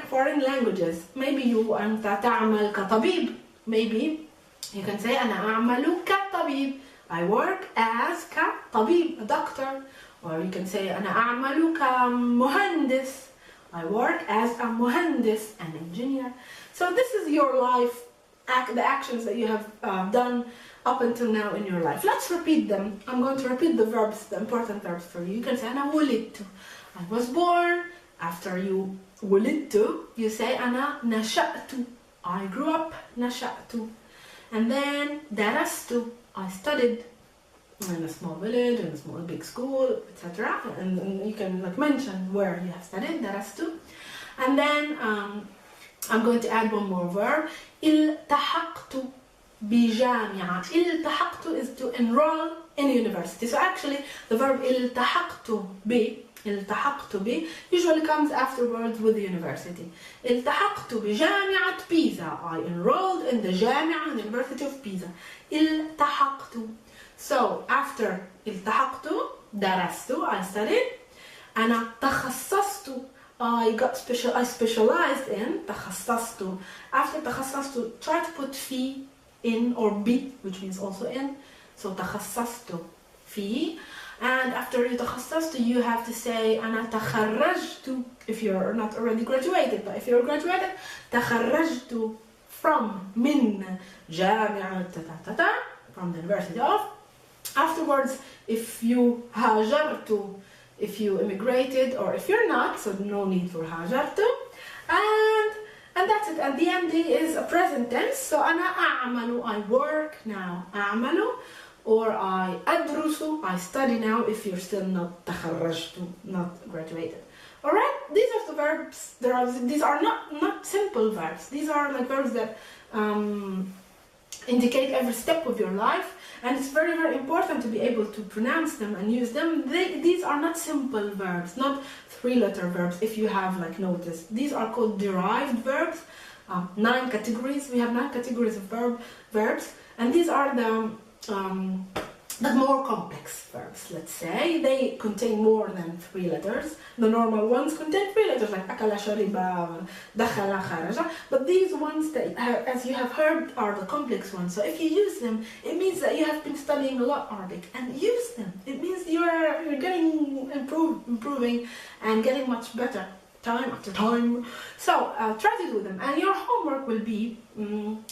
foreign languages. Maybe you أنت تعمل كطبيب. Maybe you can say أنا أعمل كطبيب. I work as كطبيب, a doctor. Or you can say أنا أعمل كمهندس. I work as a مهندس, an engineer. So this is your life, the actions that you have done up until now in your life. Let's repeat them. I'm going to repeat the verbs, the important verbs for you. You can say أنا ولدت, I was born. After you ولدت, you say أنا نشأت, I grew up. نشأت. And then درست, I studied in a small village, in a small big school, etc. And you can like mention where you have studied, درست. And then I'm going to add one more verb. التحقت بجامعة. التحقت is to enroll in university. So actually the verb التحقت ب usually comes afterwards with the university. التحقت بجامعة بيزا. I enrolled in the جامعة, the University of Pisa. التحقت. So after التحقت, درست, I studied. أنا تخصصت, I specialized in. تخصصت. After تخصصت, try to put في in or be, which means also in. So تخصصت في. And after you تخصصت, you have to say أنا تخرجت if you're not already graduated. But if you're graduated, تخرجت from من جامعة from the University of. Afterwards, if you هاجرت, if you immigrated, or if you're not, so no need for هاجرت. And that's it. And the ending is a present tense. So أنا أعمل, I work now. أعمل. Or I أدرس, I study now, if you're still not تخرجت, not graduated. Alright, these are the verbs. These are not simple verbs. These are like verbs that indicate every step of your life, and it's very, very important to be able to pronounce them and use them. These are not simple verbs, not 3-letter verbs, if you have like noticed. These are called derived verbs. 9 categories. We have 9 categories of verbs, and these are the more complex verbs, let's say. They contain more than 3 letters. The normal ones contain 3 letters, like akala, shariba, dakhala, kharaja. But these ones, that, as you have heard, are the complex ones. So if you use them, it means that you have been studying a lot Arabic, and use them. It means you're getting improving and getting much better time after time. So try to do them, and your homework will be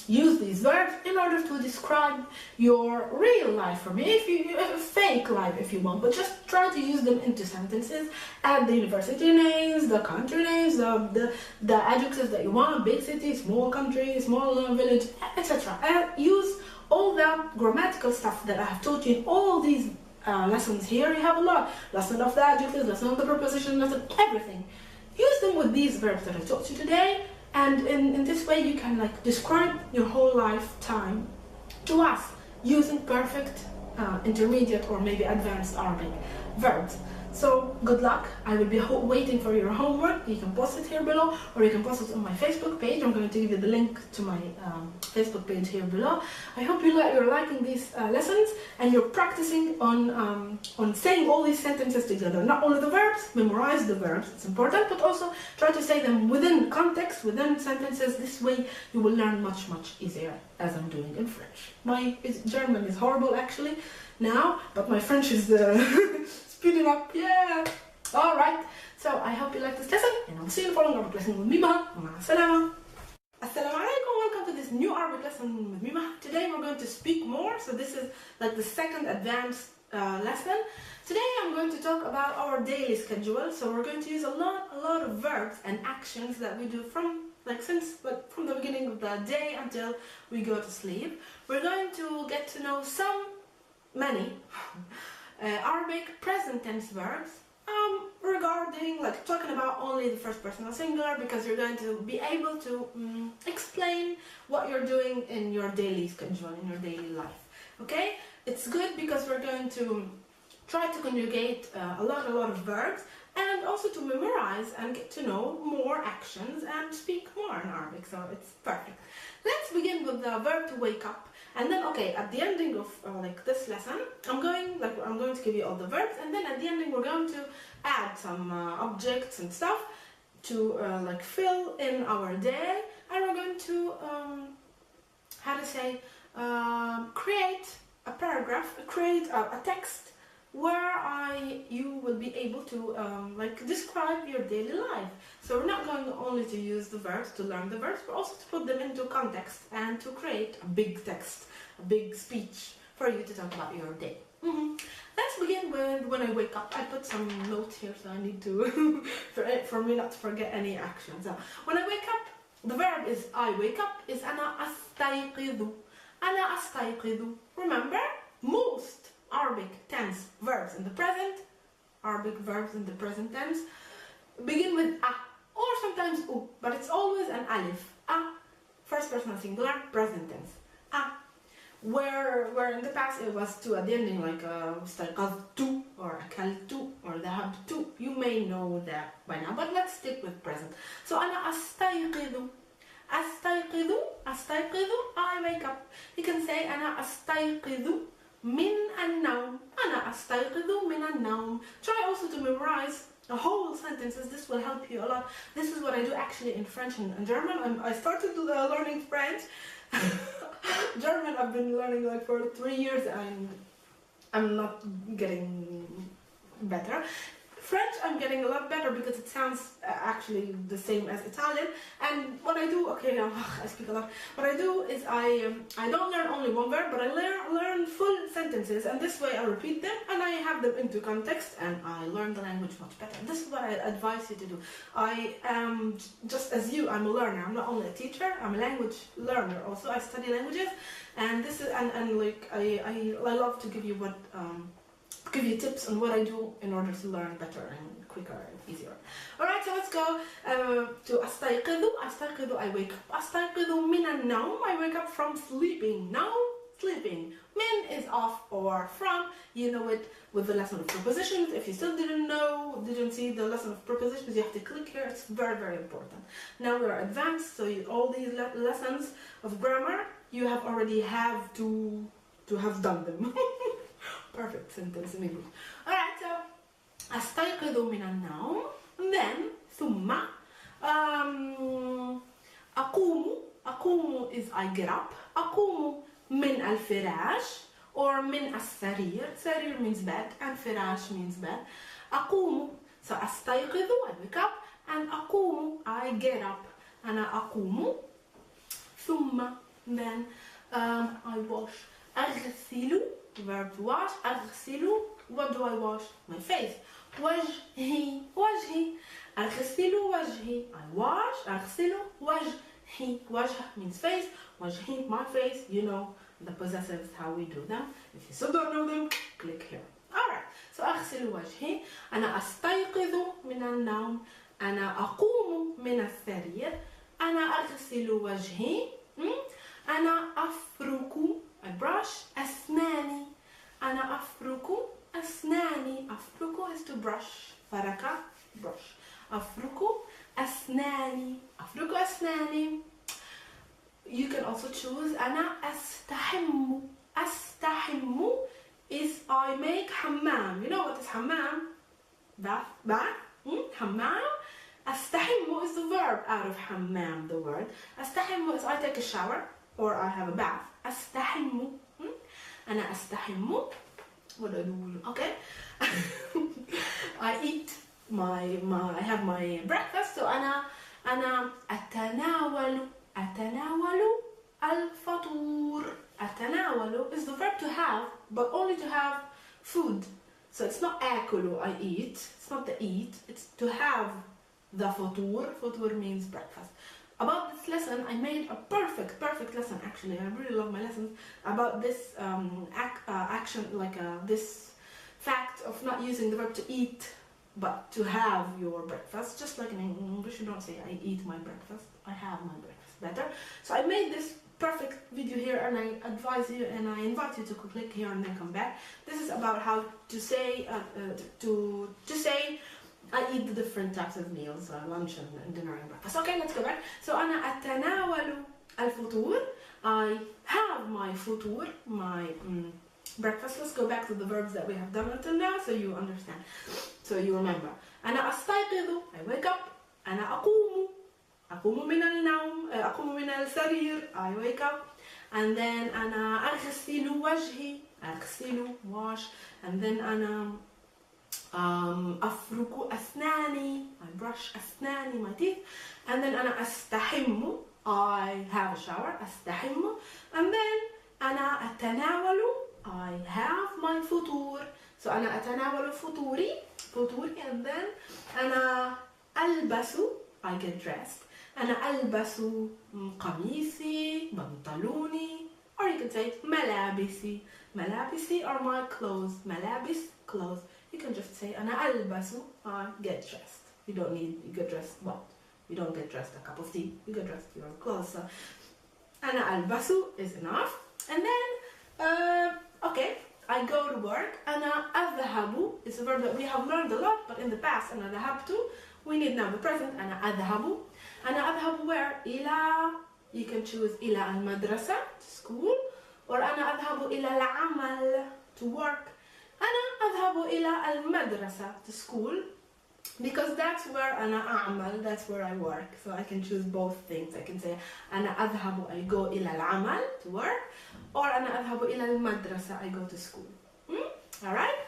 use these verbs in order to describe your real life for me, if you fake life if you want, but just try to use them into sentences. Add the university names, the country names, the adjectives that you want: big city, small country, small village, etc. And use all the grammatical stuff that I have taught you in all these lessons here. You have a lot: lesson of the adjectives, lesson of the preposition, lesson everything. Use them with these verbs that I taught you today, and in this way you can like describe your whole lifetime to us using perfect, intermediate, or maybe advanced Arabic verbs. So good luck. I will be waiting for your homework. You can post it here below, or you can post it on my Facebook page. I'm going to give you the link to my Facebook page here below. I hope you're liking these lessons, and you're practicing on saying all these sentences together. Not only the verbs, memorize the verbs, it's important, but also try to say them within context, within sentences. This way you will learn much, much easier, as I'm doing in French. My German is horrible actually now, but my French is speeding up, yeah! Alright, so I hope you like this lesson, and I'll see you in the following Arabic lesson with Mima. Ma'as-salama. Assalamu alaikum, welcome to this new Arabic lesson with Mima. Today we're going to speak more, so this is like the second advanced lesson. Today I'm going to talk about our daily schedule, so we're going to use a lot of verbs and actions that we do from the beginning of the day until we go to sleep. We're going to get to know many Arabic present tense verbs regarding, like, talking about only the first personal singular, because you're going to be able to explain what you're doing in your daily schedule, in your daily life. Okay? It's good because we're going to try to conjugate a lot of verbs, and also to memorize and get to know more actions and speak more in Arabic, so it's perfect. Let's begin with the verb to wake up. And then, okay, at the ending of like this lesson, I'm going to give you all the verbs, and then at the ending we're going to add some objects and stuff to like fill in our day, and we're going to create a paragraph, create a text where you will be able to like describe your daily life. So we're not going only to use the verbs to learn the verbs, but also to put them into context and to create a big text, a big speech for you to talk about your day. Let's begin with when I wake up. I put some notes here, so I need to for me not to forget any action. So when I wake up, the verb is I wake up is ana astayqidu. Ana astayqidu. Remember, most Arabic tense verbs in the present, Arabic verbs in the present tense, begin with a or sometimes u, but it's always an alif. A, first personal singular, present tense. A, where in the past it was to at the ending, like stayqadtu or akaltu or dhahabtu. You may know that by now, but let's stick with present. So ana astayqidu. Astayqidu, astayqidu, I wake up. You can say ana astayqidu min an-nawm. Ana astayqidu min an-nawm. Try also to memorize the whole sentences. This will help you a lot. This is what I do actually in French and German. I started learning French. German I've been learning like for 3 years, and I'm not getting better. French I'm getting a lot better because it sounds actually the same as Italian. And what I do, okay, now I speak a lot. What I do is I don't learn only one verb, but I learn full sentences, and this way I repeat them and I have them into context, and I learn the language much better. This is what I advise you to do. I am just as you. I'm a learner. I'm not only a teacher. I'm a language learner also. I study languages, and this is and like I love to give you tips on what I do in order to learn better and quicker and easier. Alright, so let's go to أستيقظ. أستيقظ, I wake up. أستيقظ من النوم, I wake up from sleeping. Now, sleeping. Min is off or from. You know it with the lesson of prepositions. If you still didn't see the lesson of prepositions, you have to click here. It's very, very important. Now we are advanced, so all these lessons of grammar, you have already have to have done them. Perfect sentence in English. Alright, so أستيقظ من النوم. Then ثم أقوم is I get up. أقوم من الفراش or من السرير. سرير means bed and فراش means bed. أقوم, so أستيقظ, I wake up, and أقوم, I get up. أنا أقوم. ثم, then I wash. أغسل, verb to wash. أغسل, what do I wash? My face. وجهي, وجهي. أغسل وجهي, I wash. أغسل وجهي. وجه means face. وجهي, my face. You know the possessives, how we do them. If you still don't know them, click here. Alright, so أغسل وجهي. أنا أستيقظ من النوم. أنا أقوم من السرير. أنا أغسل وجهي. أنا أفرك, I brush. أسناني. أنا أفرك أسناني. أفرك is to brush. فرك, brush. أفرك أسناني. أفرك أسناني. You can also choose أنا أستحم. أستحم is I make حمام. You know what is حمام? Bath. حمام. أستحم is the verb out of حمام, the word. أستحم is I take a shower or I have a bath. أستحم. أنا أستحم. What do I do? Okay. I eat I have my breakfast. So أنا أتناول الفطور. أتناول is the verb to have, but only to have food. So it's not آكل, I eat. It's not the eat. It's to have the فطور. فطور means breakfast. About this lesson, I made a perfect lesson. Actually, I really love my lessons about this action, like this fact of not using the verb to eat, but to have your breakfast. Just like in English, you don't say I eat my breakfast. I have my breakfast better. So I made this perfect video here, and I advise you and I invite you to click here and then come back. This is about how to say to say I eat the different types of meals, lunch and dinner and breakfast. Okay, let's go back. So أنا أتناول الفطور. I have my فطور, my breakfast. Let's go back to the verbs that we have done until now, so you understand, so you remember. أنا أستيقظ, I wake up. أنا أقوم من النوم. أقوم من السرير, I wake up. And then أنا أغسل وجهي. أغسل, wash. And then أنا أفرك أسناني, I brush أسناني, my teeth. And then أنا أستحم, I have a shower. أستحم. And then أنا أتناول, I have my فطور. So أنا أتناول فطوري. And then أنا ألبس, I get dressed. أنا ألبس قميصي, بنطلوني. Or you can say ملابسي. ملابسي are my clothes. ملابس, clothes. You can just say أنا ألبس, I get dressed. You don't need, you get dressed, well, you don't get dressed a cup of tea. You get dressed your clothes. So أنا ألبس is enough. And then, okay, I go to work. أنا أذهب is a verb that we have learned a lot, but in the past, أنا ذهبت. We need now the present. أنا أذهب. أنا أذهب where? إلى, you can choose إلى المدرسة, school, or أنا أذهب إلى العمل, to work. أنا أذهب إلى المدرسة, to school, because that's where أنا أعمل, that's where I work. So I can choose both things. I can say أنا أذهب, I go إلى العمل, to work, or أنا أذهب إلى المدرسة, I go to school. Alright?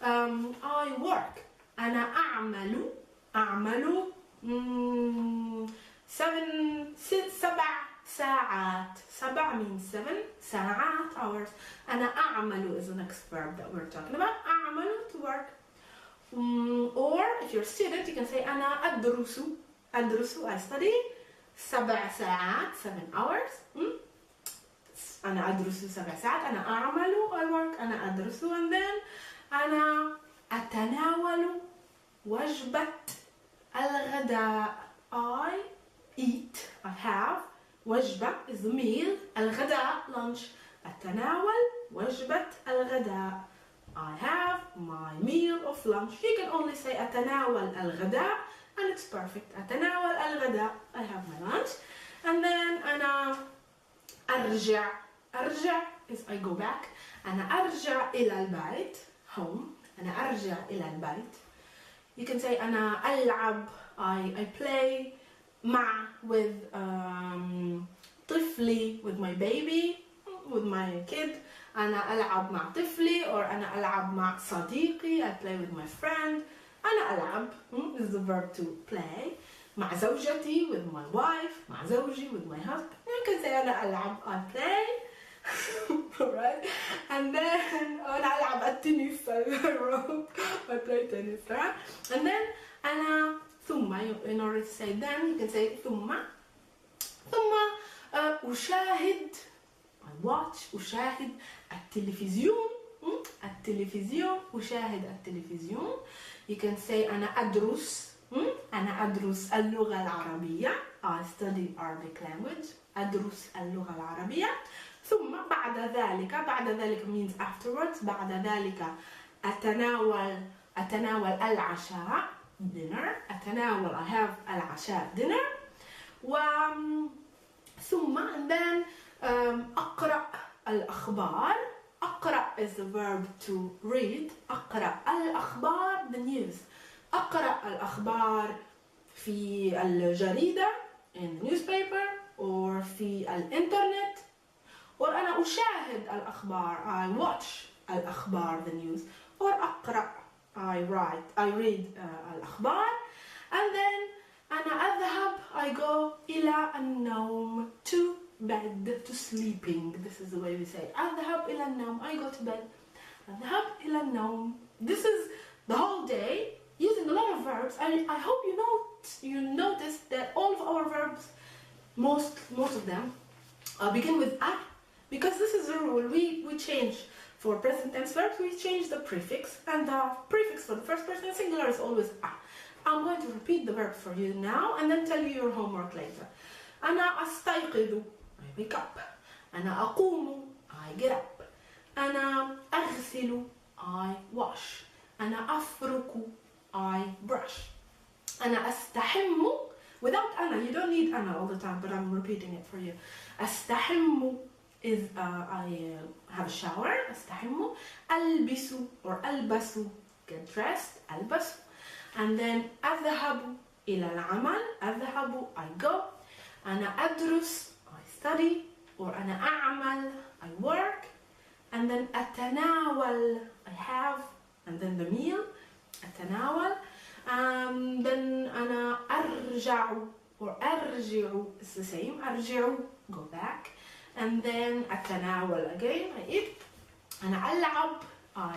I work. أنا أعمل 7 ساعات. 7 means 7. ساعات, hours. أنا أعمل is the next verb that we're talking about. أعمل, to work. Or if you're a student, you can say أنا أدرس. أدرس, I study. 7 ساعات, 7 hours. أنا أدرس 7 ساعات. أنا أعمل, I work. أنا أدرس. And then أنا أتناول وجبة الغداء. I eat, I have. وجبة is the meal. الغداء, lunch. أتناول وجبة الغداء. I have my meal of lunch. You can only say أتناول الغداء and it's perfect. أتناول الغداء. I have my lunch. And then أنا أرجع. أرجع is I go back. أنا أرجع إلى البيت. Home. أنا أرجع إلى البيت. You can say أنا ألعب. I play مع with طفلي, with my baby, with my kid. أنا ألعب مع طفلي, or أنا ألعب مع صديقي. I play with my friend. أنا ألعب is the verb to play. مع زوجتي, with my wife. مع زوجي, with my husband. You can say أنا ألعب, I play. Alright? And then أنا ألعب التنس. I play tennis. Right? And then أنا ثم, in order to say then, you can say ثم. ثم أشاهد, I watch, أشاهد التلفزيون. التلفزيون, أشاهد التلفزيون. You can say أنا أدرس. أنا أدرس اللغة العربية. I study Arabic language. أدرس اللغة العربية. ثم بعد ذلك, بعد ذلك means afterwards. بعد ذلك أتناول العشاء, dinner. أتناول, I have العشاء, dinner. ثم and then أقرأ الأخبار. أقرأ is the verb to read. أقرأ الأخبار, the news. أقرأ الأخبار في الجريدة, in the newspaper, or في الإنترنت. or أنا أشاهد الأخبار, I watch الأخبار, the news. or أقرأ, I read الأخبار. and then أنا أذهب, I go إلى النوم, to bed, to sleeping. This is the way we say أذهب إلى النوم, I go to bed. أذهب إلى النوم. This is the whole day using a lot of verbs. I hope you noticed that all of our verbs, most of them, begin with a, because this is a rule. We change for present tense verbs, we change the prefix, and the prefix for the first person singular is always a. I'm going to repeat the verb for you now and then tell you your homework later. أنا أستيقظ, I wake up. أنا أقوم, I get up. أنا أغسل, I wash. أنا أفرك, I brush. أنا أستحم, without أنا, you don't need أنا all the time, but I'm repeating it for you. أستحم is I have a shower. أستحم. ألبس or ألبس, get dressed. ألبس. And then أذهب إلى العمل. أذهب, I go. أنا أدرس, I study. or أنا أعمل, I work. And then أتناول, I have. and then the meal. أتناول. Then أنا أرجع or أرجع is the same. أرجع, go back. And then أتناول again, I eat. أنا ألعب, I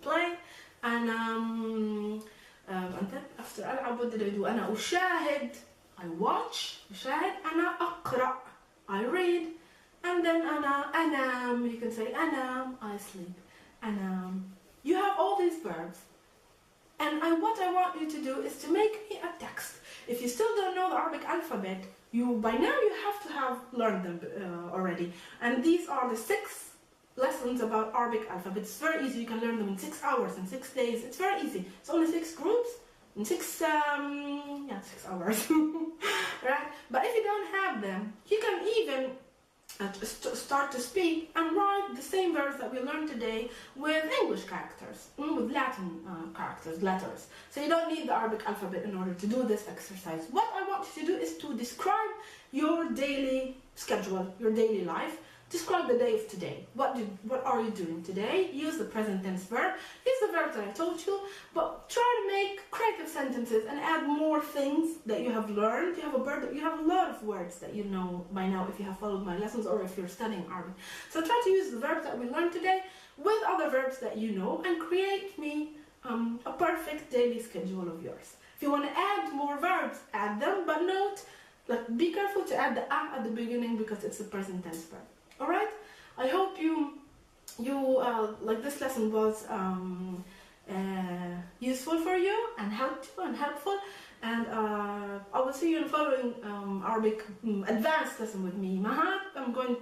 play. And then after ألعب, what did I do? أنا أشاهد, I watch. أشاهد. أنا أقرأ, I read. And then أنا أنام, you can say أنام, I sleep. أنام. You have all these verbs. And what I want you to do is to make me a text. If you still don't know the Arabic alphabet, by now you have to have learned them already. And these are the 6 lessons about Arabic alphabet. It's very easy. You can learn them in 6 hours, in 6 days. It's very easy. It's only 6 groups in 6 hours. Right? But if you don't have them, you can even start to speak and write the same verbs that we learned today with English characters, with Latin characters, letters. So you don't need the Arabic alphabet in order to do this exercise. What I want you to do is to describe your daily schedule, your daily life. Describe the day of today. What are you doing today? Use the present tense verb. Use the verbs that I told you, but try to make creative sentences and add more things that you have learned. You have a lot of words that you know by now if you have followed my lessons or if you're studying Arabic. So try to use the verbs that we learned today with other verbs that you know and create me a perfect daily schedule of yours. If you want to add more verbs, add them, but note, be careful to add the a at the beginning because it's a present tense verb. Alright, I hope you like this lesson was useful for you and helpful. And I will see you in the following Arabic advanced lesson with me, Mahat. I'm going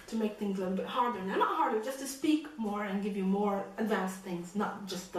to make things a little bit harder, and not harder, just to speak more and give you more advanced things, not just